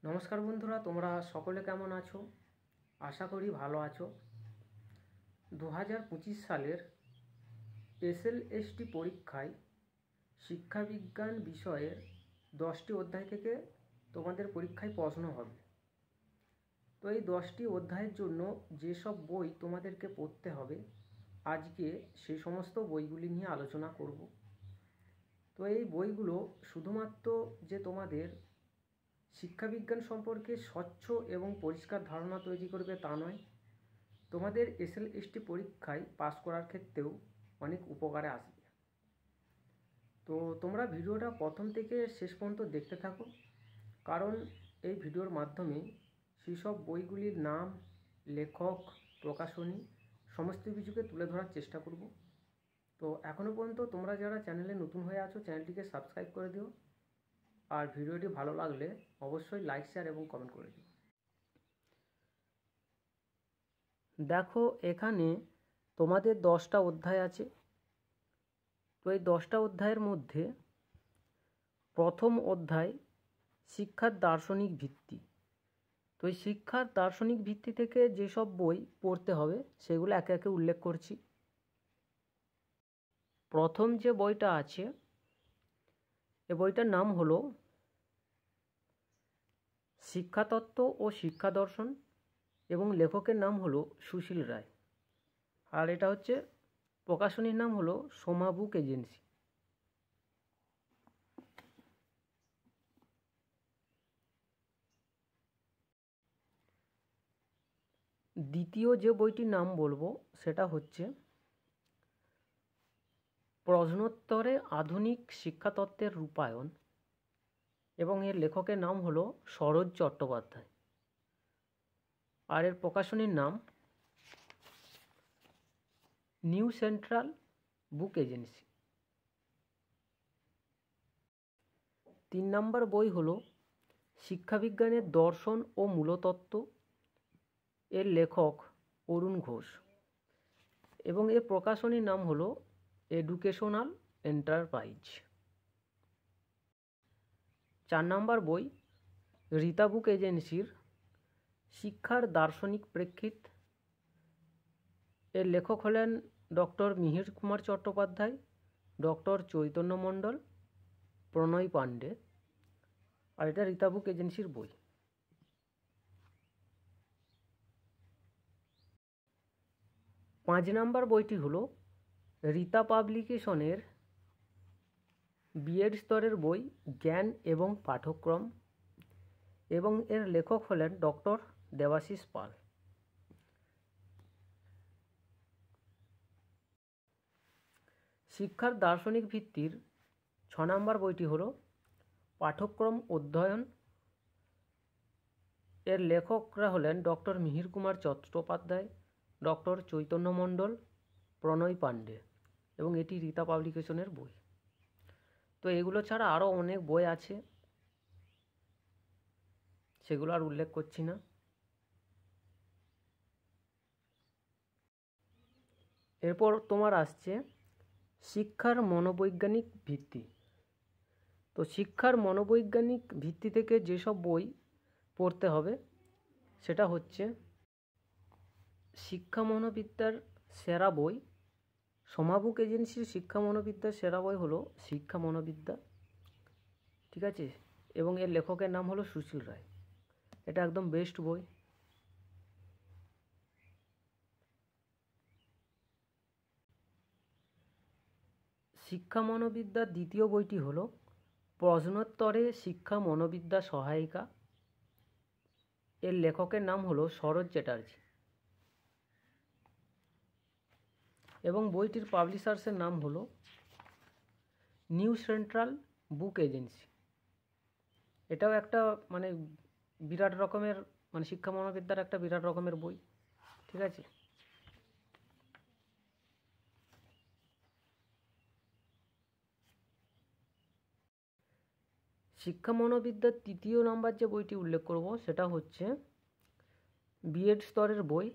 নমস্কার বন্ধুরা, তোমরা সকলে কেমন আছো? আশা করি ভালো আছো। 2025 সালের এসএলএসটি পরীক্ষায় শিক্ষাবিজ্ঞান বিষয়ের 10টি অধ্যায় থেকে তোমাদের পরীক্ষায় প্রশ্ন হবে। তো এই 10টি অধ্যায়ের জন্য যেসব বই তোমাদেরকে পড়তে হবে, আজকে সেই সমস্ত বইগুলি নিয়ে আলোচনা করব। তো এই বইগুলো শুধুমাত্র যে তোমাদের শিক্ষাবিজ্ঞান সম্পর্কে স্বচ্ছ এবং পরিষ্কার ধারণা তৈরি করবে তা নয়, তোমাদের এসএলএসটি পরীক্ষায় পাস করার ক্ষেত্রেও অনেক উপকারে আসবে। তো তোমরা ভিডিওটা প্রথম থেকে শেষ পর্যন্ত দেখতে থাকো, কারণ এই ভিডিওর মাধ্যমে সেসব বইগুলির নাম, লেখক, প্রকাশনী সমস্ত কিছুকে তুলে ধরার চেষ্টা করব। তো এখনও পর্যন্ত তোমরা যারা চ্যানেলে নতুন হয়ে আছো, চ্যানেলটিকে সাবস্ক্রাইব করে দিও, আর ভিডিওটি ভালো লাগলে অবশ্যই লাইক, শেয়ার এবং কমেন্ট করে দিও। দেখো, এখানে তোমাদের 10টা অধ্যায় আছে। তো এই 10টা অধ্যায়ের মধ্যে প্রথম অধ্যায় শিক্ষার দার্শনিক ভিত্তি। তো এই শিক্ষার দার্শনিক ভিত্তি থেকে যেসব বই পড়তে হবে সেগুলো একে একে উল্লেখ করছি। প্রথম যে বইটা আছে, এ বইটার নাম হলো শিক্ষাতত্ত্ব ও শিক্ষা দর্শন, এবং লেখকের নাম হলো সুশীল রায়, আর এটা হচ্ছে প্রকাশনীর নাম হলো সোমা বুক এজেন্সি। দ্বিতীয় যে বইটির নাম বলবো সেটা হচ্ছে প্রশ্নোত্তরে আধুনিক শিক্ষাতত্ত্বের রূপায়ণ, এবং এর লেখকের নাম হলো সরোজ চট্টোপাধ্যায়, আর এর প্রকাশনীর নাম নিউ সেন্ট্রাল বুক এজেন্সি। 3 নম্বর বই হলো শিক্ষাবিজ্ঞানের দর্শন ও মূলতত্ত্ব, এর লেখক অরুণ ঘোষ, এবং এর প্রকাশনীর নাম হলো এডুকেশনাল এন্টারপ্রাইজ। 4 নম্বর বই রীতা বুক এজেন্সির শিক্ষার দার্শনিক প্রেক্ষিত, এর লেখক হলেন ডক্টর মিহির কুমার চট্টোপাধ্যায়, ডক্টর চৈতন্য মণ্ডল, প্রণয় পাণ্ডে, আর এটা রীতা বুক এজেন্সির বই। 5 নম্বর বইটি হলো রীতা পাবলিকেশনের বিএড স্তরের বই জ্ঞান এবং পাঠ্যক্রম, এবং এর লেখক হলেন ডক্টর দেবাশিস পাল। শিক্ষার দার্শনিক ভিত্তির 6 নম্বর বইটি হলো পাঠ্যক্রম অধ্যয়ন, এর লেখকরা হলেন ডক্টর মিহির কুমার চট্টোপাধ্যায়, ডক্টর চৈতন্য মণ্ডল, প্রণয় পাণ্ডে, এবং এটি রীতা পাবলিকেশনের বই। তো এগুলো ছাড়া আরও অনেক বই আছে, সেগুলো আর উল্লেখ করছি না। এরপর তোমার আসছে শিক্ষার মনোবৈজ্ঞানিক ভিত্তি। তো শিক্ষার মনোবৈজ্ঞানিক ভিত্তি থেকে যেসব বই পড়তে হবে সেটা হচ্ছে শিক্ষা মনোবিদ্যার সেরা বই, সোমা বুক এজেন্সির শিক্ষা মনোবিদ্যার সেরা বই হলো শিক্ষা মনোবিদ্যা, ঠিক আছে, এবং এর লেখকের নাম হলো সুশীল রায়। এটা একদম বেস্ট বই। শিক্ষা মনোবিদ্যার দ্বিতীয় বইটি হলো প্রশ্নোত্তরে শিক্ষা মনোবিদ্যা সহায়িকা, এর লেখকের নাম হলো সরোজ চ্যাটার্জি, এবং বইটির পাবলিশার্সের নাম হলো নিউ সেন্ট্রাল বুক এজেন্সি। এটাও একটা বিরাট রকমের শিক্ষা মনোবিদ্যার একটা বিরাট রকমের বই, ঠিক আছে। শিক্ষা মনোবিদ্যার 3 নম্বর যে বইটি উল্লেখ করব সেটা হচ্ছে বিএড স্তরের বই।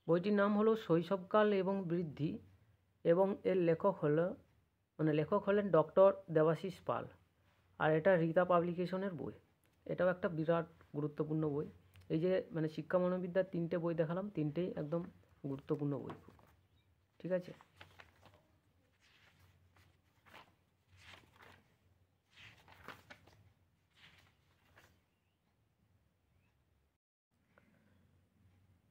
বইটির নাম হলো শৈশবকাল এবং বৃদ্ধি, এবং এর লেখক হলেন ডক্টর দেবাশিস পাল, আর এটা রীতা পাবলিকেশনের বই। এটাও একটা বিরাট গুরুত্বপূর্ণ বই। এই যে মানে শিক্ষা মনোবিদ্যার 3টে বই দেখালাম, 3টেই একদম গুরুত্বপূর্ণ বই। ঠিক আছে।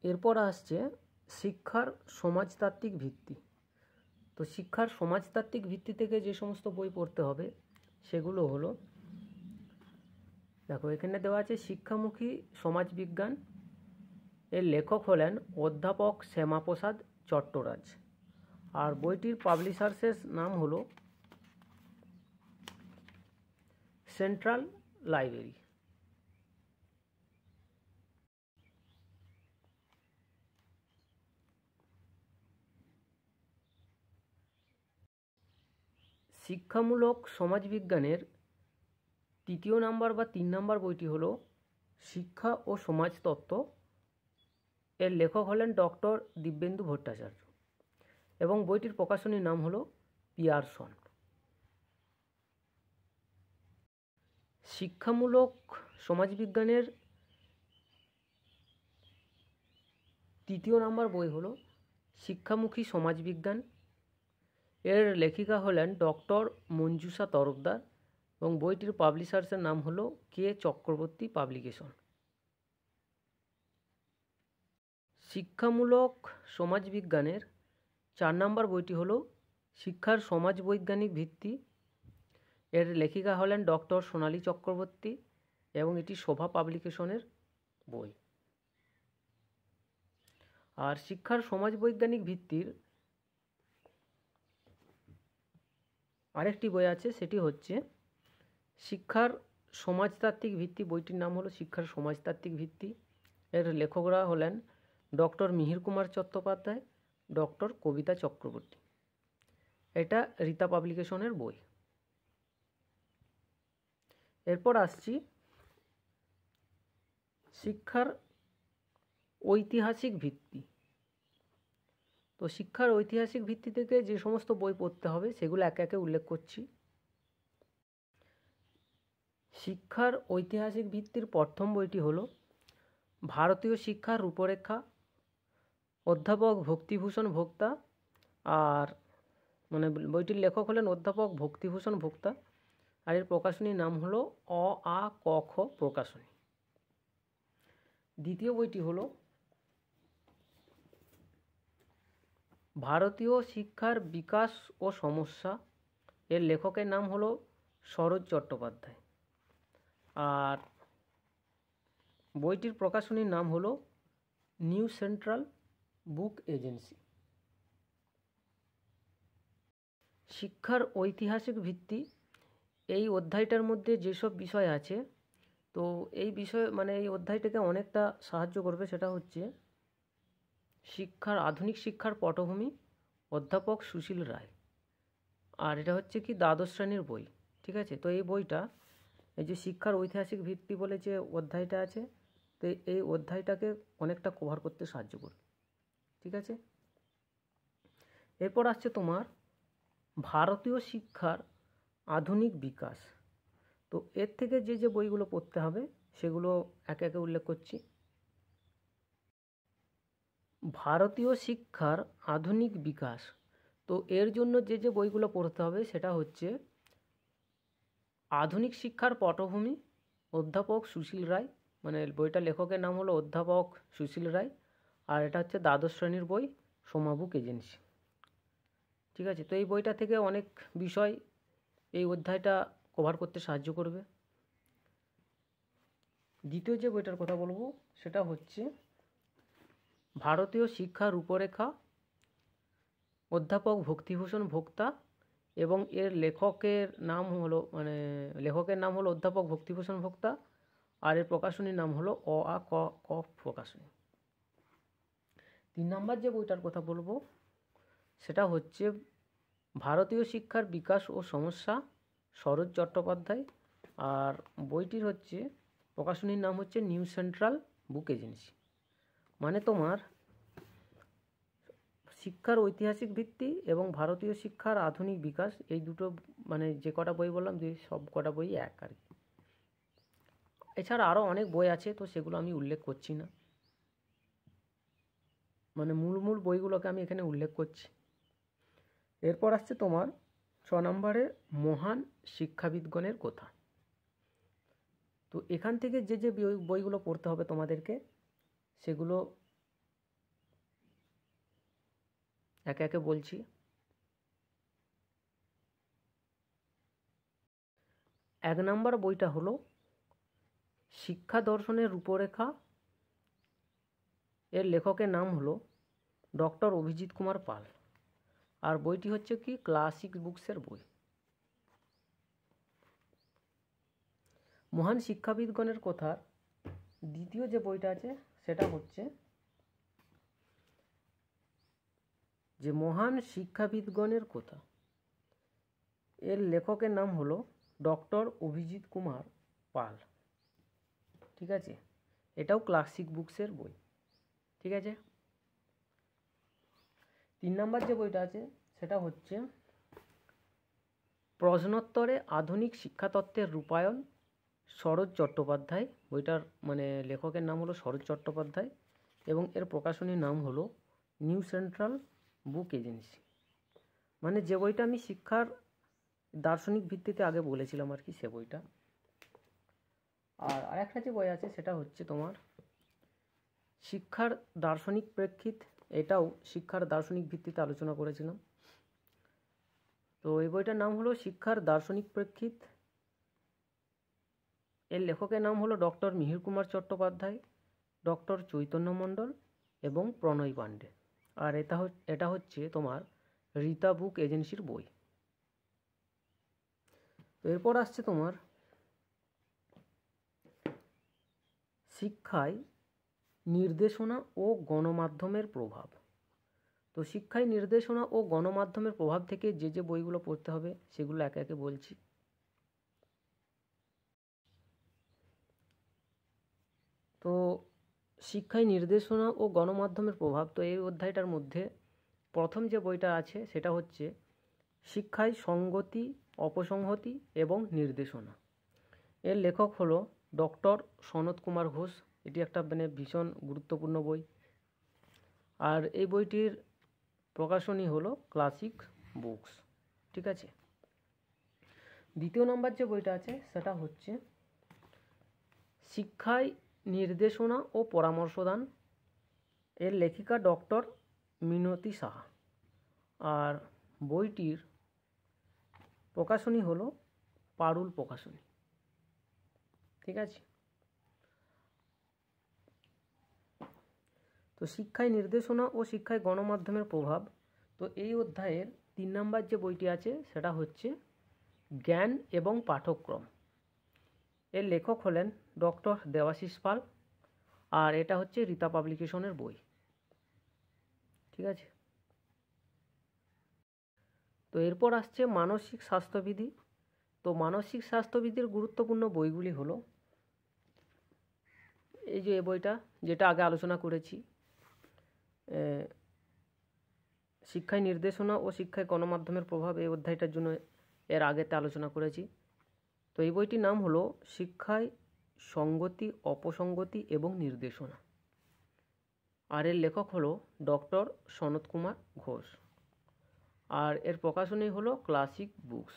এরপর আসছে শিক্ষার সমাজতাত্ত্বিক ভিত্তি। তো শিক্ষার সমাজতাত্ত্বিক ভিত্তি থেকে যে সমস্ত বই পড়তে হবে সেগুলো হলো, দেখো এখানে দেওয়া আছে শিক্ষামুখী সমাজবিজ্ঞান, এর লেখক হলেন অধ্যাপক শ্যামাপ্রসাদ চট্টরাজ, আর বইটির পাবলিশার্সের নাম হলো সেন্ট্রাল লাইব্রেরি। শিক্ষামূলক সমাজবিজ্ঞানের 3য় নাম্বার বা 3 নাম্বার বইটি হলো শিক্ষা ও সমাজতত্ত্ব, এর লেখক হলেন ডক্টর দিব্যেন্দু ভট্টাচার্য এবং বইটির প্রকাশনীর নাম হলো পিয়ারসন। শিক্ষামূলক সমাজবিজ্ঞানের 3য় নাম্বার বই হলো শিক্ষামুখী সমাজবিজ্ঞান, এর লেখিকা হলেন ডক্টর মঞ্জুষা তরফদার এবং বইটির পাবলিশার্সের নাম হলো কে চক্রবর্তী পাবলিকেশন। শিক্ষামূলক সমাজবিজ্ঞানের 4 নাম্বার বইটি হলো শিক্ষার সমাজ বৈজ্ঞানিক ভিত্তি, এর লেখিকা হলেন ডক্টর সোনালী চক্রবর্তী এবং এটি শোভা পাবলিকেশনের বই। আর শিক্ষার সমাজ বৈজ্ঞানিক ভিত্তির আরেকটি বই আছে, সেটি হচ্ছে শিক্ষার সমাজতাত্ত্বিক ভিত্তি। বইটির নাম হলো শিক্ষার সমাজতাত্ত্বিক ভিত্তি, এর লেখকরা হলেন ডক্টর মিহির কুমার চট্টোপাধ্যায়, ডক্টর কবিতা চক্রবর্তী। এটা রীতা পাবলিকেশনের বই। এরপর আসছি শিক্ষার ঐতিহাসিক ভিত্তি। তো শিক্ষার ঐতিহাসিক ভিত্তি থেকে যে সমস্ত বই পড়তে হবে সেগুলো একে একে উল্লেখ করছি। শিক্ষার ঐতিহাসিক ভিত্তির প্রথম বইটি হলো ভারতীয় শিক্ষার রূপরেখা, অধ্যাপক ভক্তিভূষণ ভোক্তা, আর মানে বইটির লেখক হলেন অধ্যাপক ভক্তিভূষণ ভোক্তা, আর এর প্রকাশনীর নাম হলো অ আ ক খ প্রকাশনী। দ্বিতীয় বইটি হলো ভারতীয় শিক্ষার বিকাশ ও সমস্যা, এর লেখকের নাম হলো সরোজ চট্টোপাধ্যায়, আর বইটির প্রকাশনীর নাম হলো নিউ সেন্ট্রাল বুক এজেন্সি। শিক্ষার ঐতিহাসিক ভিত্তি, এই অধ্যায়টার মধ্যে যেসব বিষয় আছে, তো এই বিষয় মানে এই অধ্যায়টাকে অনেকটা সাহায্য করবে। সেটা হচ্ছে আধুনিক শিক্ষার পটভূমি, অধ্যাপক সুশীল রায়, আর এটা হচ্ছে কি দ্বাদশ শ্রেণীর বই। ঠিক আছে। তো এই বইটা, এই যে শিক্ষার ঐতিহাসিক ভিত্তি বলে যে অধ্যায়টা আছে, তো এই অধ্যায়টাকে অনেকটা কভার করতে সাহায্য করবে। ঠিক আছে। এরপর আসছে তোমার ভারতীয় শিক্ষার আধুনিক বিকাশ। তো এর থেকে যে যে বইগুলো পড়তে হবে সেগুলো একে একে উল্লেখ করছি। ভারতীয় শিক্ষার আধুনিক বিকাশ, তো এর জন্য যে যে বইগুলো পড়তে হবে সেটা হচ্ছে আধুনিক শিক্ষার পটভূমি, অধ্যাপক সুশীল রায়, মানে বইটার লেখকের নাম হলো অধ্যাপক সুশীল রায়, আর এটা হচ্ছে দ্বাদশ শ্রেণীর বই, সোমা বুক এজেন্সি। ঠিক আছে। তো এই বইটা থেকে অনেক বিষয় এই অধ্যায়টা কভার করতে সাহায্য করবে। দ্বিতীয় যে বইটার কথা বলবো সেটা হচ্ছে ভারতীয় শিক্ষার রূপরেখা, অধ্যাপক ভক্তিভূষণ ভোক্তা এবং এর লেখকের নাম হলো অধ্যাপক ভক্তিভূষণ ভোক্তা, আর এর প্রকাশনীর নাম হলো অ আ ক ক প্রকাশনী। 3 নম্বর যে বইটার কথা বলবো সেটা হচ্ছে ভারতীয় শিক্ষার বিকাশ ও সমস্যা, সরোজ চট্টোপাধ্যায়, আর বইটির হচ্ছে প্রকাশনীর নাম হচ্ছে নিউ সেন্ট্রাল বুক এজেন্সি। মানে তোমার শিক্ষার ঐতিহাসিক ভিত্তি এবং ভারতীয় শিক্ষার আধুনিক বিকাশ, এই দুটো মানে যে কটা বই বললাম সব কটা বই এক আর কি। এছাড়া আরও অনেক বই আছে, তো সেগুলো আমি উল্লেখ করছি না, মানে মূল বইগুলোকে আমি এখানে উল্লেখ করছি। এরপর আসছে তোমার 6 নম্বরে মহান শিক্ষাবিদগণের কথা। তো এখান থেকে যে বইগুলো পড়তে হবে তোমাদেরকে, সেগুলো একে একে বলছি। 1 নম্বর বইটা হলো শিক্ষা দর্শনের রূপরেখা। এর লেখকের নাম হলো ডক্টর অভিজিৎ কুমার পাল, আর বইটি হচ্ছে কি ক্লাসিক বুকসের বই। মহান শিক্ষাবিদগণের কথা দ্বিতীয় যে বইটা আছে সেটা হচ্ছে যে মহান শিক্ষাবিদগণের কথা। এর লেখকের নাম হলো ডক্টর অভিজিৎ কুমার পাল, ঠিক আছে। এটাও ক্লাসিক বুকসের বই, ঠিক আছে। 3 নম্বর যে বইটা আছে সেটা হচ্ছে প্রশ্নোত্তরে আধুনিক শিক্ষাতত্ত্বের রূপায়ণ, শরৎ চট্টোপাধ্যায়। বইটার মানে লেখকের নাম হলো শরৎ চট্টোপাধ্যায় এবং এর প্রকাশনীর নাম হলো নিউ সেন্ট্রাল বুক এজেন্সি। মানে যে বইটা আমি শিক্ষার দার্শনিক ভিত্তিতে আগে বলেছিলাম আর কি, সে বইটা। আর আরেকটা যে বই আছে সেটা হচ্ছে তোমার শিক্ষার দার্শনিক প্রেক্ষিত। এটাও শিক্ষার দার্শনিক ভিত্তিতে আলোচনা করেছিলাম। তো এই বইটার নাম হলো শিক্ষার দার্শনিক প্রেক্ষিত। এর লেখকের নাম হলো ডক্টর মিহির কুমার চট্টোপাধ্যায়, ডক্টর চৈতন্য মণ্ডল এবং প্রণয় পাণ্ডে। আর এটা হচ্ছে তোমার রীতা বুক এজেন্সির বই। তো এরপর আসছে তোমার শিক্ষায় নির্দেশনা ও গণমাধ্যমের প্রভাব। তো শিক্ষায় নির্দেশনা ও গণমাধ্যমের প্রভাব থেকে যে বইগুলো পড়তে হবে সেগুলো একে একে বলছি। তো শিক্ষায় নির্দেশনা ও গণমাধ্যমের প্রভাব, তো এই অধ্যায়টার মধ্যে প্রথম যে বইটা আছে সেটা হচ্ছে শিক্ষায় সংগতি, অপসংহতি এবং নির্দেশনা। এর লেখক হলো ডক্টর সনত কুমার ঘোষ। এটি একটা মানে ভীষণ গুরুত্বপূর্ণ বই। আর এই বইটির প্রকাশনী হলো ক্লাসিক বুকস, ঠিক আছে। দ্বিতীয় নম্বর যে বইটা আছে সেটা হচ্ছে শিক্ষায় নির্দেশনা ও পরামর্শদান। এর লেখিকা ডক্টর মিনতি সাহা। আর বইটির প্রকাশনী হলো পারুল প্রকাশনী, ঠিক আছে। তো শিক্ষায় নির্দেশনা ও শিক্ষায় গণমাধ্যমের প্রভাব, তো এই অধ্যায়ের 3 নম্বর যে বইটি আছে সেটা হচ্ছে জ্ঞান এবং পাঠ্যক্রম। এর লেখক হলেন ডক্টর দেবাশিস পাল, আর এটা হচ্ছে রীতা পাবলিকেশনের বই, ঠিক আছে। তো এরপর আসছে মানসিক স্বাস্থ্যবিধি। তো মানসিক স্বাস্থ্যবিধির গুরুত্বপূর্ণ বইগুলি হলো এই যে বইটা যেটা আগে আলোচনা করেছি, শিক্ষায় নির্দেশনা ও শিক্ষায় গণমাধ্যমের প্রভাব। এই অধ্যায়টার জন্য এর আগেতে আলোচনা করেছি। তো এই বইটির নাম হলো শিক্ষায় সংগতি, অপসংগতি এবং নির্দেশনা। আর এর লেখক হলো ডক্টর সনত কুমার ঘোষ, আর এর প্রকাশনী হলো ক্লাসিক বুকস,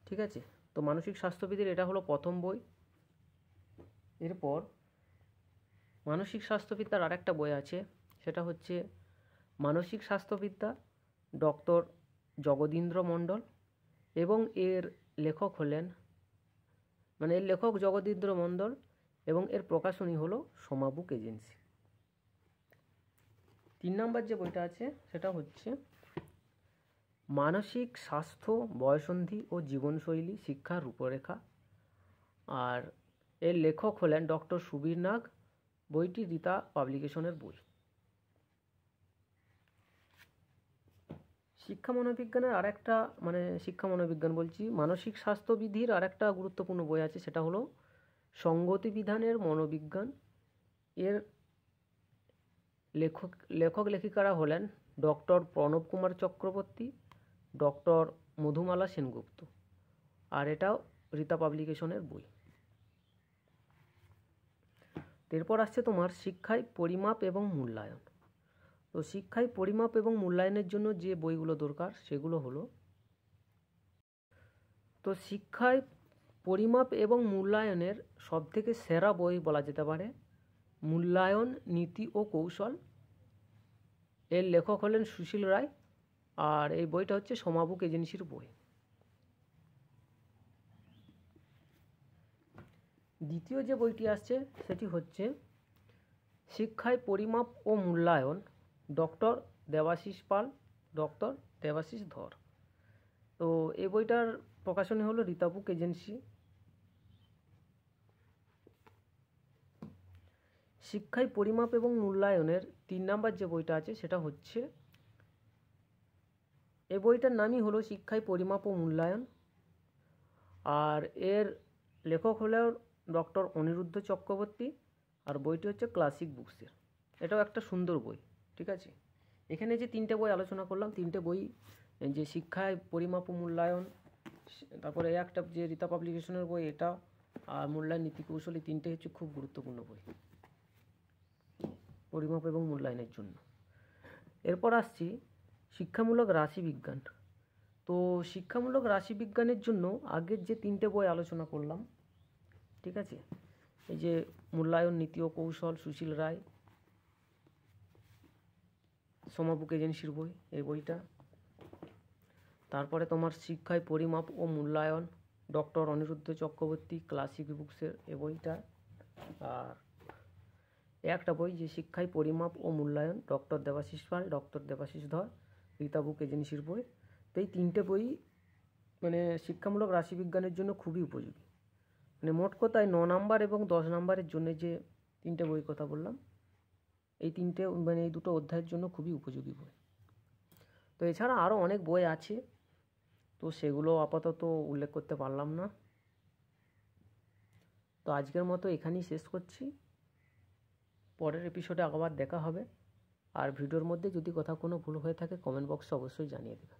ঠিক আছে। তো মানসিক স্বাস্থ্যবিধির এটা হলো প্রথম বই। এরপর মানসিক স্বাস্থ্যবিদ্যার আরেকটা বই আছে, সেটা হচ্ছে মানসিক স্বাস্থ্যবিদ্যা, ডক্টর জগদীন্দ্র মণ্ডল এবং এর লেখক হলেন এর লেখক জগদীন্দ্র মণ্ডল এবং এর প্রকাশনী হলো সোমা বুক এজেন্সি। 3 নম্বর যে বইটা আছে সেটা হচ্ছে মানসিক স্বাস্থ্য, বয়সন্ধি ও জীবনশৈলী শিক্ষার রূপরেখা। আর এর লেখক হলেন ডক্টর সুবীর নাগ। বইটি রীতা পাবলিকেশনের বই। শিক্ষা মনোবিজ্ঞানের আরেকটা শিক্ষা মনোবিজ্ঞান বলছি, মানসিক স্বাস্থ্যবিধির আরেকটা গুরুত্বপূর্ণ বই আছে, সেটা হলো সংগতি বিধানের মনোবিজ্ঞান। এর লেখক লেখিকারা হলেন ডক্টর প্রণব কুমার চক্রবর্তী, ডক্টর মধুমালা সেনগুপ্ত, আর এটাও রীতা পাবলিকেশনের বই। এরপর আসছে তোমার শিক্ষায় পরিমাপ এবং মূল্যায়ন। তো শিক্ষায় পরিমাপ এবং মূল্যায়নের জন্য যে বইগুলো দরকার সেগুলো হলো, তো শিক্ষায় পরিমাপ এবং মূল্যায়নের সবথেকে সেরা বই বলা যেতে পারে মূল্যায়ন নীতি ও কৌশল। এর লেখক হলেন সুশীল রায়, আর এই বইটা হচ্ছে সমাবুক এজেন্সির বই। দ্বিতীয় যে বইটি আসছে সেটি হচ্ছে শিক্ষায় পরিমাপ ও মূল্যায়ন, ডক্টর দেবাশিস পাল, ডক্টর দেবাশিস ধর। তো এই বইটার প্রকাশনী হলো রীতাবুক এজেন্সি। শিক্ষায় পরিমাপ এবং মূল্যায়নের 3 নাম্বার যে বইটা আছে সেটা হচ্ছে, এই বইটার নামই হলো শিক্ষায় পরিমাপ ও মূল্যায়ন, আর এর লেখক হলো ডক্টর অনিরুদ্ধ চক্রবর্তী, আর বইটি হচ্ছে ক্লাসিক বুকসের। এটাও একটা সুন্দর বই, ঠিক আছে। এখানে যে 3টে বই আলোচনা করলাম, 3টে বই যে শিক্ষায় পরিমাপ ও মূল্যায়ন, তারপরে একটা যে রীতা পাবলিকেশনের বই এটা, আর মূল্যায়ন নীতি কৌশল, এই 3টে হচ্ছে খুব গুরুত্বপূর্ণ বই পরিমাপ এবং মূল্যায়নের জন্য। এরপর আসছি শিক্ষামূলক রাশিবিজ্ঞান। তো শিক্ষামূলক রাশিবিজ্ঞানের জন্য আগের যে 3টে বই আলোচনা করলাম, ঠিক আছে, এই যে মূল্যায়ন নীতি ও কৌশল সুশীল রায়, সমাবুক এজেন্সির বই, এই বইটা। তারপরে তোমার শিক্ষায় পরিমাপ ও মূল্যায়ন ডক্টর অনিরুদ্ধ চক্রবর্তী, ক্লাসিক বুকসের এই বইটা। আর একটা বই যে শিক্ষায় পরিমাপ ও মূল্যায়ন ডক্টর দেবাশিস পাল, ডক্টর দেবাশিস ধর, রীতাবুক এজেন্সির বই। তো এই 3টে বই মানে শিক্ষামূলক রাশিবিজ্ঞানের জন্য খুবই উপযোগী। মানে মোট কথায় 9 নাম্বার এবং 10 নাম্বারের জন্য যে 3টে বই কথা বললাম, এই 3টে মানে এই 2টো অধ্যায়ের জন্য খুবই উপযোগী বই। তো এছাড়া আরও অনেক বই আছে, তো সেগুলো আপাতত উল্লেখ করতে পারলাম না। তো আজকের মতো এখানেই শেষ করছি, পরের এপিসোডে আবার দেখা হবে। আর ভিডিওর মধ্যে যদি কোথাও কোনো ভুল হয়ে থাকে কমেন্ট বক্সে অবশ্যই জানিয়ে দেবে।